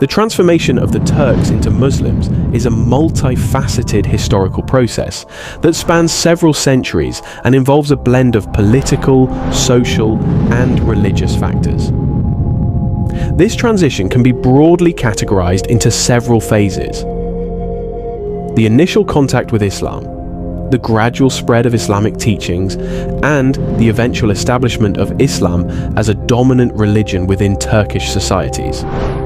The transformation of the Turks into Muslims is a multifaceted historical process that spans several centuries and involves a blend of political, social, and religious factors. This transition can be broadly categorized into several phases. The initial contact with Islam, the gradual spread of Islamic teachings, and the eventual establishment of Islam as a dominant religion within Turkish societies.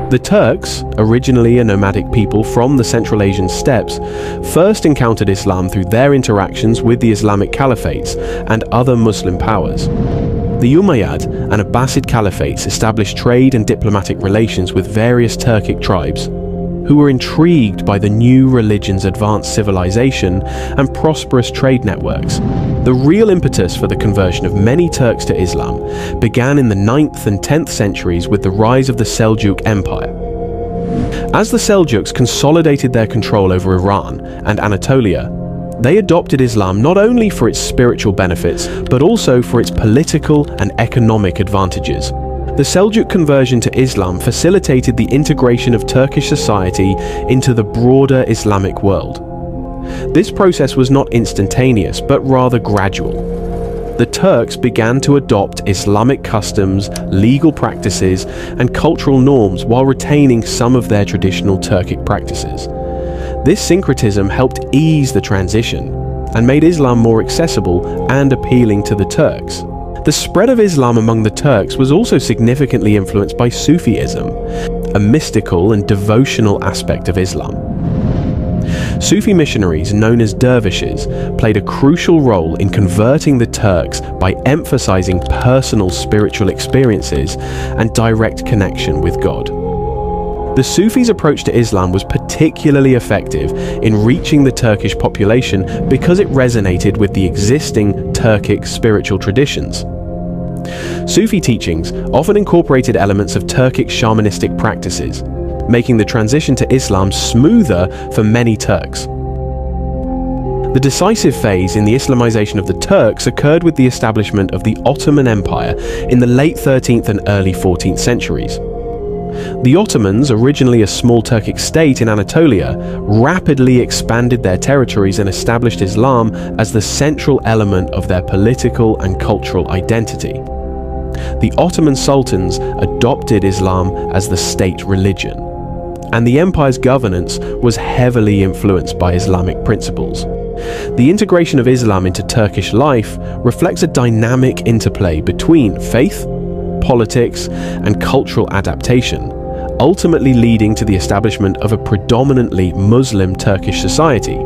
The Turks, originally a nomadic people from the Central Asian steppes, first encountered Islam through their interactions with the Islamic caliphates and other Muslim powers. The Umayyad and Abbasid caliphates established trade and diplomatic relations with various Turkic tribes, who were intrigued by the new religion's advanced civilization and prosperous trade networks. The real impetus for the conversion of many Turks to Islam began in the 9th and 10th centuries with the rise of the Seljuk Empire. As the Seljuks consolidated their control over Iran and Anatolia, they adopted Islam not only for its spiritual benefits, but also for its political and economic advantages. The Seljuk conversion to Islam facilitated the integration of Turkish society into the broader Islamic world. This process was not instantaneous, but rather gradual. The Turks began to adopt Islamic customs, legal practices, and cultural norms while retaining some of their traditional Turkic practices. This syncretism helped ease the transition and made Islam more accessible and appealing to the Turks. The spread of Islam among the Turks was also significantly influenced by Sufism, a mystical and devotional aspect of Islam. Sufi missionaries, known as dervishes, played a crucial role in converting the Turks by emphasizing personal spiritual experiences and direct connection with God. The Sufis' approach to Islam was particularly effective in reaching the Turkish population because it resonated with the existing Turkic spiritual traditions. Sufi teachings often incorporated elements of Turkic shamanistic practices, making the transition to Islam smoother for many Turks. The decisive phase in the Islamization of the Turks occurred with the establishment of the Ottoman Empire in the late 13th and early 14th centuries. The Ottomans, originally a small Turkic state in Anatolia, rapidly expanded their territories and established Islam as the central element of their political and cultural identity. The Ottoman sultans adopted Islam as the state religion, and the empire's governance was heavily influenced by Islamic principles. The integration of Islam into Turkish life reflects a dynamic interplay between faith, politics, and cultural adaptation, ultimately leading to the establishment of a predominantly Muslim Turkish society.